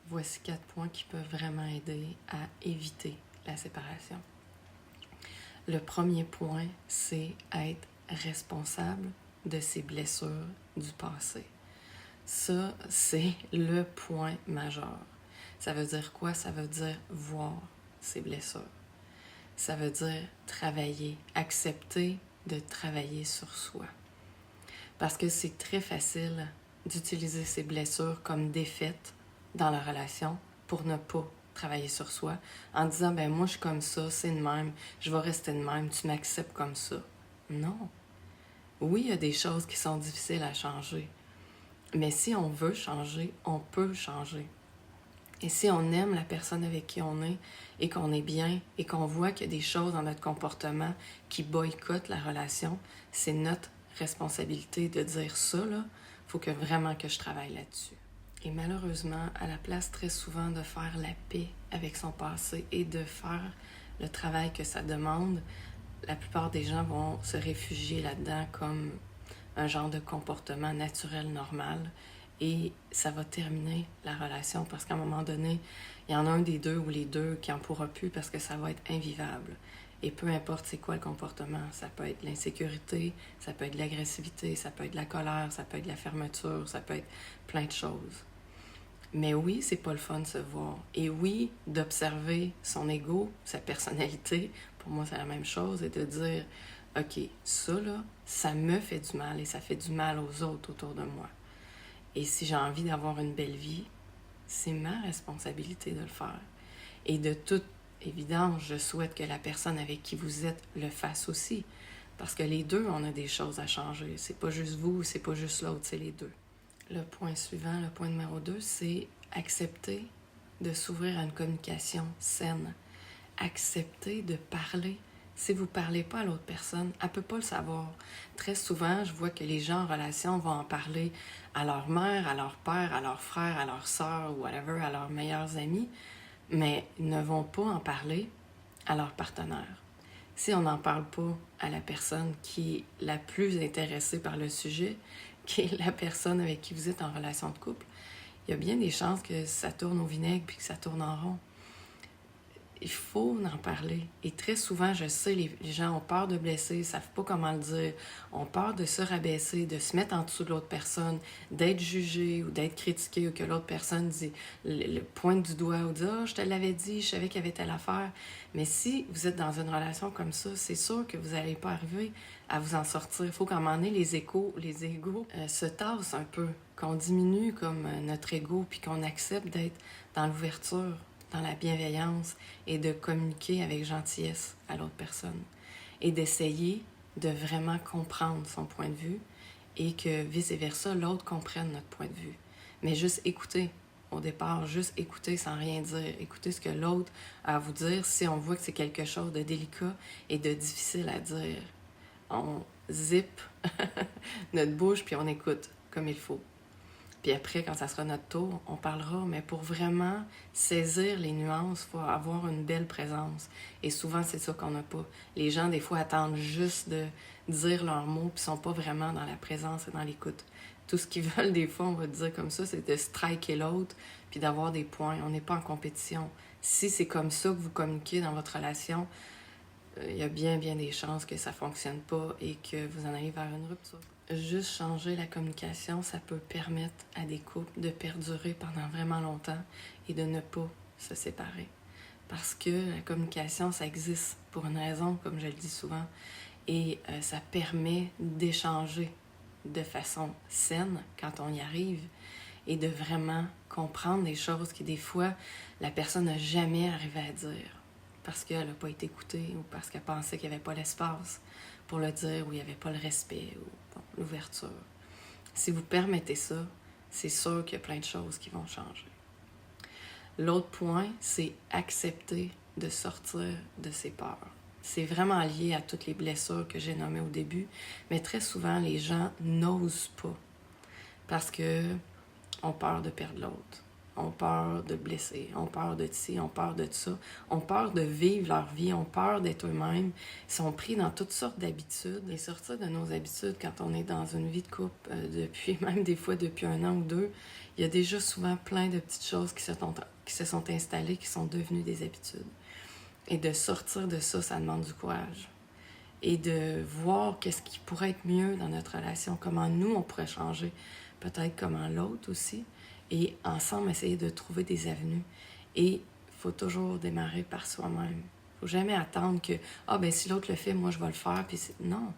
voici 4 points qui peuvent vraiment aider à éviter la séparation. Le premier point, c'est être responsable de ses blessures du passé. Ça, c'est le point majeur. Ça veut dire quoi? Ça veut dire voir ses blessures. Ça veut dire travailler, accepter de travailler sur soi. Parce que c'est très facile d'utiliser ces blessures comme défaites dans la relation pour ne pas travailler sur soi en disant ben moi je suis comme ça, c'est de même, je vais rester de même, tu m'acceptes comme ça. Non. Oui, il y a des choses qui sont difficiles à changer. Mais si on veut changer, on peut changer. Et si on aime la personne avec qui on est et qu'on est bien et qu'on voit qu'il y a des choses dans notre comportement qui boycottent la relation, c'est notre responsabilité de dire ça, là, faut que vraiment que je travaille là-dessus. Et malheureusement, à la place très souvent de faire la paix avec son passé et de faire le travail que ça demande, la plupart des gens vont se réfugier là-dedans comme un genre de comportement naturel normal et ça va terminer la relation parce qu'à un moment donné, il y en a un des deux ou les deux qui en pourra plus parce que ça va être invivable. Et peu importe c'est quoi le comportement, ça peut être l'insécurité, ça peut être l'agressivité, ça peut être la colère, ça peut être la fermeture, ça peut être plein de choses. Mais oui, c'est pas le fun de se voir. Et oui, d'observer son ego, sa personnalité, pour moi c'est la même chose, et de dire, ok, ça là, ça me fait du mal et ça fait du mal aux autres autour de moi. Et si j'ai envie d'avoir une belle vie, c'est ma responsabilité de le faire. Et de toute évidence, je souhaite que la personne avec qui vous êtes le fasse aussi. Parce que les deux, on a des choses à changer. C'est pas juste vous, c'est pas juste l'autre, c'est les deux. Le point suivant, le point numéro 2, c'est accepter de s'ouvrir à une communication saine. Accepter de parler. Si vous ne parlez pas à l'autre personne, elle ne peut pas le savoir. Très souvent, je vois que les gens en relation vont en parler à leur mère, à leur père, à leur frère, à leur sœur, ou whatever, à leurs meilleurs amis, mais ils ne vont pas en parler à leur partenaire. Si on n'en parle pas à la personne qui est la plus intéressée par le sujet, qui est la personne avec qui vous êtes en relation de couple, il y a bien des chances que ça tourne au vinaigre puis que ça tourne en rond. Il faut en parler. Et très souvent, je sais, les gens ont peur de blesser, ils ne savent pas comment le dire, ont peur de se rabaisser, de se mettre en dessous de l'autre personne, d'être jugé ou d'être critiqué ou que l'autre personne dit, le pointe du doigt ou dit « Ah, je te l'avais dit, je savais qu'il y avait telle affaire. » Mais si vous êtes dans une relation comme ça, c'est sûr que vous n'allez pas arriver à vous en sortir. Il faut qu'à un moment donné, les égos se tassent un peu, qu'on diminue comme notre ego puis qu'on accepte d'être dans l'ouverture, dans la bienveillance et de communiquer avec gentillesse à l'autre personne et d'essayer de vraiment comprendre son point de vue et que vice-versa, l'autre comprenne notre point de vue. Mais juste écouter au départ, juste écouter sans rien dire, écouter ce que l'autre a à vous dire si on voit que c'est quelque chose de délicat et de difficile à dire. On zip notre bouche puis on écoute comme il faut. Puis après, quand ça sera notre tour, on parlera, mais pour vraiment saisir les nuances, il faut avoir une belle présence. Et souvent, c'est ça qu'on n'a pas. Les gens, des fois, attendent juste de dire leurs mots, puis ne sont pas vraiment dans la présence et dans l'écoute. Tout ce qu'ils veulent, des fois, on va dire comme ça, c'est de striker l'autre, puis d'avoir des points. On n'est pas en compétition. Si c'est comme ça que vous communiquez dans votre relation, il y a bien des chances que ça ne fonctionne pas et que vous en allez vers une rupture. Juste changer la communication, ça peut permettre à des couples de perdurer pendant vraiment longtemps et de ne pas se séparer. Parce que la communication, ça existe pour une raison, comme je le dis souvent, et ça permet d'échanger de façon saine quand on y arrive et de vraiment comprendre des choses que des fois, la personne n'a jamais arrivé à dire parce qu'elle n'a pas été écoutée ou parce qu'elle pensait qu'il n'y avait pas l'espace pour le dire ou il n'y avait pas le respect ou l'ouverture. Si vous permettez ça, c'est sûr qu'il y a plein de choses qui vont changer. L'autre point, c'est accepter de sortir de ses peurs. C'est vraiment lié à toutes les blessures que j'ai nommées au début, mais très souvent, les gens n'osent pas parce qu'ils ont peur de perdre l'autre. Ont peur de blesser, ont peur de ci, ont peur de ça, ont peur de vivre leur vie, ont peur d'être eux-mêmes, ils sont pris dans toutes sortes d'habitudes. Et sortir de nos habitudes quand on est dans une vie de couple, même des fois depuis 1 an ou 2, il y a déjà souvent plein de petites choses qui se sont installées, qui sont devenues des habitudes. Et de sortir de ça, ça demande du courage. Et de voir qu'est-ce qui pourrait être mieux dans notre relation, comment nous, on pourrait changer, peut-être comment l'autre aussi, et ensemble, essayer de trouver des avenues. Et il faut toujours démarrer par soi-même. Il ne faut jamais attendre que « Ah, ben si l'autre le fait, moi, je vais le faire. » Puis non,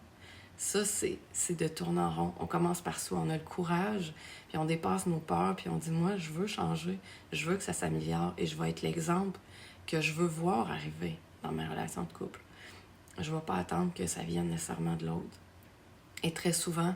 ça, c'est de tourner en rond. On commence par soi, on a le courage, puis on dépasse nos peurs, puis on dit « Moi, je veux changer, je veux que ça s'améliore, et je vais être l'exemple que je veux voir arriver dans ma relation de couple. » Je ne vais pas attendre que ça vienne nécessairement de l'autre. Et très souvent,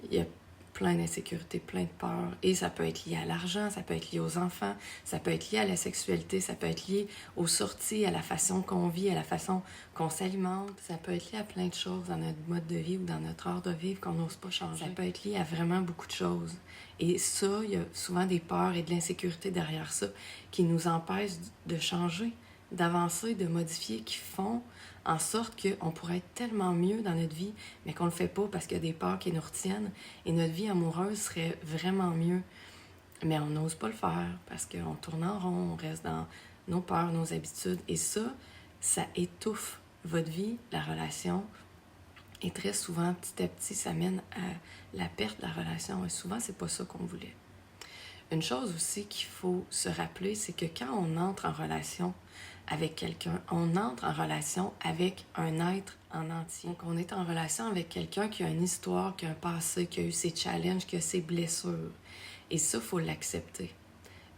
il y a plein d'insécurités, plein de peurs. Et ça peut être lié à l'argent, ça peut être lié aux enfants, ça peut être lié à la sexualité, ça peut être lié aux sorties, à la façon qu'on vit, à la façon qu'on s'alimente. Ça peut être lié à plein de choses dans notre mode de vie ou dans notre art de vivre qu'on n'ose pas changer. Ça peut être lié à vraiment beaucoup de choses. Et ça, il y a souvent des peurs et de l'insécurité derrière ça qui nous empêchent de changer, d'avancer, de modifier, qui font en sorte qu'on pourrait être tellement mieux dans notre vie, mais qu'on ne le fait pas parce qu'il y a des peurs qui nous retiennent, et notre vie amoureuse serait vraiment mieux. Mais on n'ose pas le faire parce qu'on tourne en rond, on reste dans nos peurs, nos habitudes, et ça étouffe votre vie, la relation, et très souvent, petit à petit, ça mène à la perte de la relation, et souvent, c'est pas ça qu'on voulait. Une chose aussi qu'il faut se rappeler, c'est que quand on entre en relation avec quelqu'un, on entre en relation avec un être en entier. Donc, on est en relation avec quelqu'un qui a une histoire, qui a un passé, qui a eu ses challenges, qui a ses blessures. Et ça, il faut l'accepter.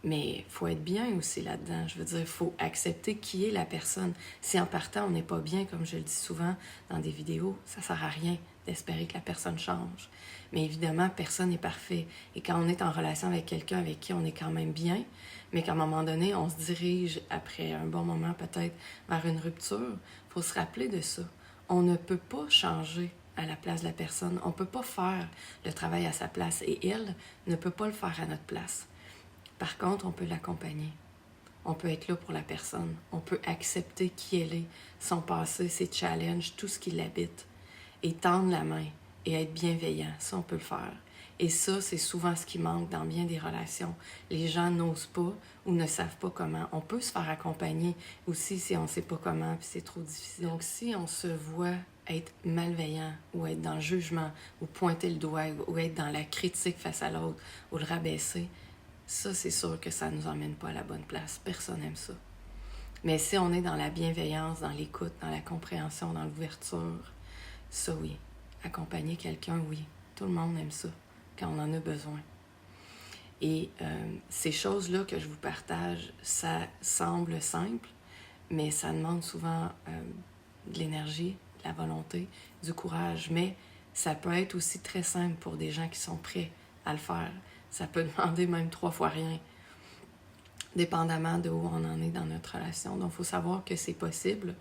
Mais il faut être bien aussi là-dedans. Je veux dire, il faut accepter qui est la personne. Si en partant, on n'est pas bien, comme je le dis souvent dans des vidéos, ça ne sert à rien d'espérer que la personne change. Mais évidemment, personne n'est parfait. Et quand on est en relation avec quelqu'un avec qui on est quand même bien, mais qu'à un moment donné, on se dirige, après un bon moment peut-être, vers une rupture, il faut se rappeler de ça. On ne peut pas changer à la place de la personne. On ne peut pas faire le travail à sa place. Et elle ne peut pas le faire à notre place. Par contre, on peut l'accompagner. On peut être là pour la personne. On peut accepter qui elle est, son passé, ses challenges, tout ce qui l'habite. Et tendre la main et être bienveillant. Ça, on peut le faire. Et ça, c'est souvent ce qui manque dans bien des relations. Les gens n'osent pas ou ne savent pas comment. On peut se faire accompagner aussi si on ne sait pas comment puis c'est trop difficile. Donc, si on se voit être malveillant ou être dans le jugement ou pointer le doigt ou être dans la critique face à l'autre ou le rabaisser, ça, c'est sûr que ça ne nous emmène pas à la bonne place. Personne n'aime ça. Mais si on est dans la bienveillance, dans l'écoute, dans la compréhension, dans l'ouverture, ça, oui. Accompagner quelqu'un, oui. Tout le monde aime ça quand on en a besoin. Et ces choses-là que je vous partage, ça semble simple, mais ça demande souvent de l'énergie, de la volonté, du courage. Mais ça peut être aussi très simple pour des gens qui sont prêts à le faire. Ça peut demander même 3 fois rien, dépendamment de où on en est dans notre relation. Donc, il faut savoir que c'est possible,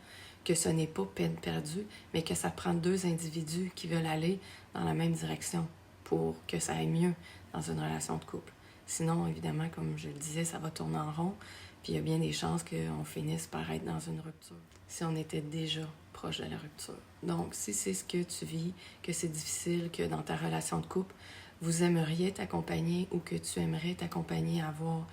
que ce n'est pas peine perdue, mais que ça prend 2 individus qui veulent aller dans la même direction pour que ça aille mieux dans une relation de couple. Sinon, évidemment, comme je le disais, ça va tourner en rond, puis il y a bien des chances qu'on finisse par être dans une rupture, si on était déjà proche de la rupture. Donc, si c'est ce que tu vis, que c'est difficile, que dans ta relation de couple, vous aimeriez t'accompagner ou que tu aimerais t'accompagner à avoir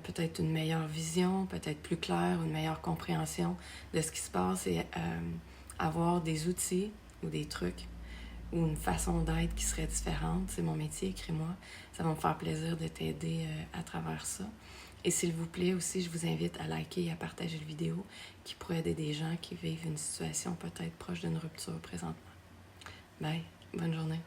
peut-être une meilleure vision, peut-être plus claire, une meilleure compréhension de ce qui se passe et avoir des outils ou des trucs ou une façon d'être qui serait différente. C'est mon métier, écris-moi. Ça va me faire plaisir de t'aider à travers ça. Et s'il vous plaît aussi, je vous invite à liker et à partager la vidéo qui pourrait aider des gens qui vivent une situation peut-être proche d'une rupture présentement. Bye, bonne journée.